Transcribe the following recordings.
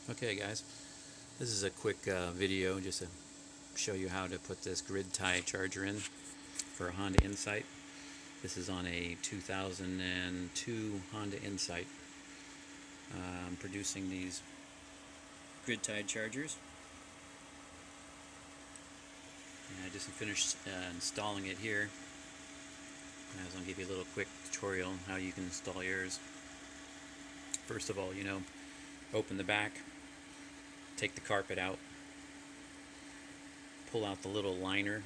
Okay guys, this is a quick video just to show you how to put this grid tie charger in for a Honda Insight. This is on a 2002 Honda Insight. I'm producing these grid tied chargers. And I just finished installing it here. I was going to give you a little quick tutorial on how you can install yours. First of all, open the back, take the carpet out, pull out the little liner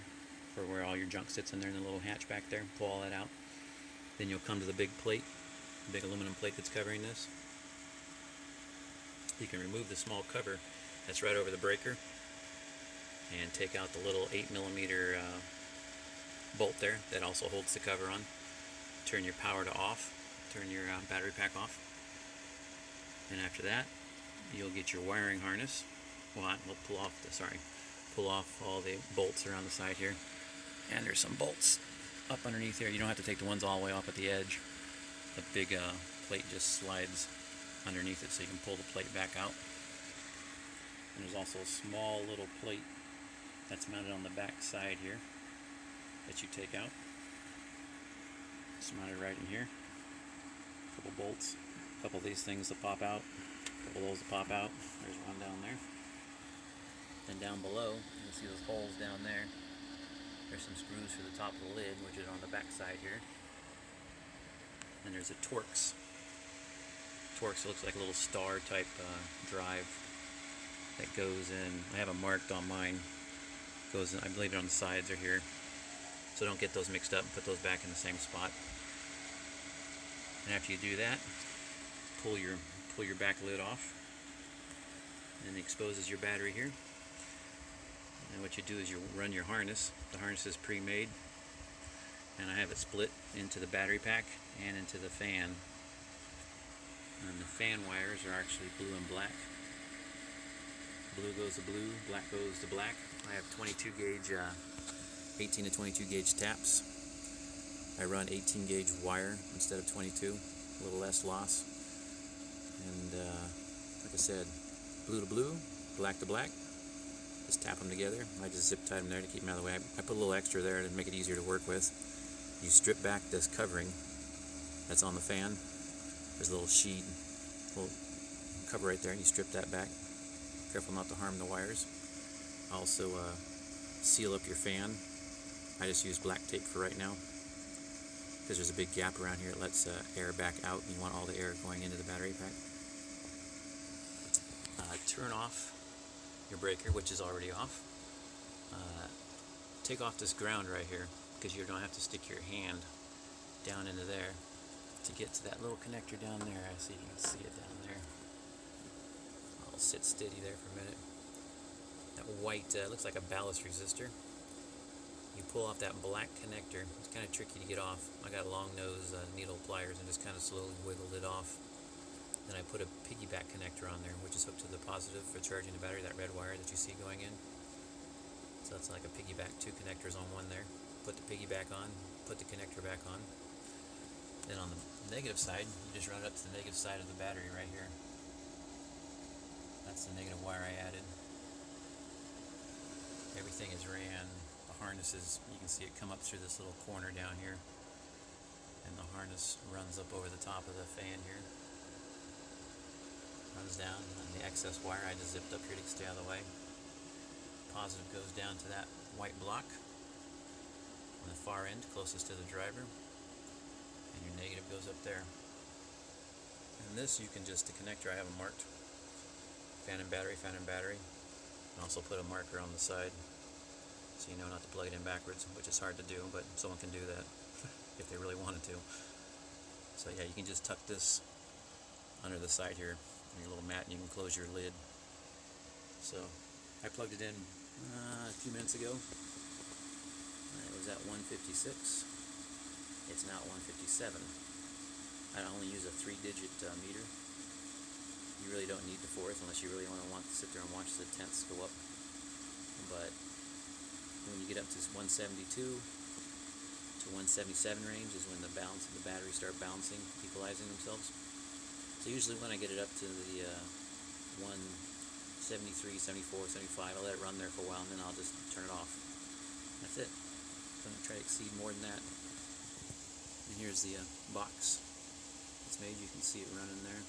for where all your junk sits in there in the little hatch back there, pull all that out. Then you'll come to the big plate, the big aluminum plate that's covering this. You can remove the small cover that's right over the breaker and take out the little 8mm bolt there that also holds the cover on. Turn your power to off, turn your battery pack off. And after that, you'll get your wiring harness. Well, we'll pull off all the bolts around the side here. And there's some bolts up underneath here. You don't have to take the ones all the way off at the edge. The big plate just slides underneath it so you can pull the plate back out. And there's also a small little plate that's mounted on the back side here that you take out. It's mounted right in here. A couple bolts. A couple of these things that pop out, a couple of those that pop out. There's one down there. Then down below, you'll see those holes down there. There's some screws for the top of the lid, which is on the back side here. And there's a Torx. Torx looks like a little star type drive that goes in. I have it marked on mine. Goes in, I believe it on the sides or here. So don't get those mixed up and put those back in the same spot. And after you do that, pull your back lid off, and it exposes your battery here. And what you do is you run your harness. The harness is pre-made, and I have it split into the battery pack and into the fan. And the fan wires are actually blue and black. Blue goes to blue, black goes to black. I have 22 gauge, 18 to 22 gauge taps. I run 18 gauge wire instead of 22, a little less loss. And like I said, blue to blue, black to black. Just tap them together. I just zip tied them there to keep them out of the way. I put a little extra there to make it easier to work with. You strip back this covering that's on the fan. There's a little sheet, little cover right there, and you strip that back. Careful not to harm the wires. Also seal up your fan. I just use black tape for right now, because there's a big gap around here. It lets air back out, and you want all the air going into the battery pack. Turn off your breaker, which is already off. Take off this ground right here, because you don't have to stick your hand down into there to get to that little connector down there. I see, you can see it down there. I'll sit steady there for a minute. That white looks like a ballast resistor. You pull off that black connector. It's kind of tricky to get off. I got long nose needle pliers and just kind of slowly wiggled it off. Then I put a piggyback connector on there, which is hooked to the positive for charging the battery, that red wire that you see going in. So that's like a piggyback, two connectors on one there. Put the piggyback on, put the connector back on. Then on the negative side, you just run it up to the negative side of the battery right here. That's the negative wire I added. Everything is ran. The harness is, you can see it come up through this little corner down here. And the harness runs up over the top of the fan here. Runs down, and the excess wire I just zipped up here to stay out of the way. Positive goes down to that white block on the far end, closest to the driver, and your negative goes up there. And this, you can just, the connector I have them marked, fan and battery, and also put a marker on the side so you know not to plug it in backwards, which is hard to do, but someone can do that if they really wanted to. So yeah, you can just tuck this under the side here on your little mat, and you can close your lid. So I plugged it in a few minutes ago. It was at 156. It's now at 157. I only use a 3-digit meter. You really don't need the 4th unless you really want to sit there and watch the tenths go up. But when you get up to 172 to 177 range is when the batteries start bouncing, equalizing themselves. So usually when I get it up to the 73, 74, 75. I'll let it run there for a while and then I'll just turn it off. That's it. Don't try to exceed more than that. And here's the box it's made. You can see it running there.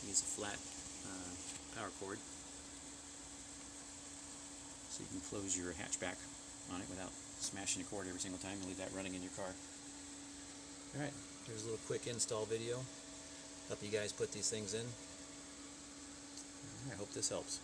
Use a flat power cord so you can close your hatchback on it without smashing the cord every single time and leave that running in your car. Alright, here's a little quick install video. Help you guys put these things in. I hope this helps.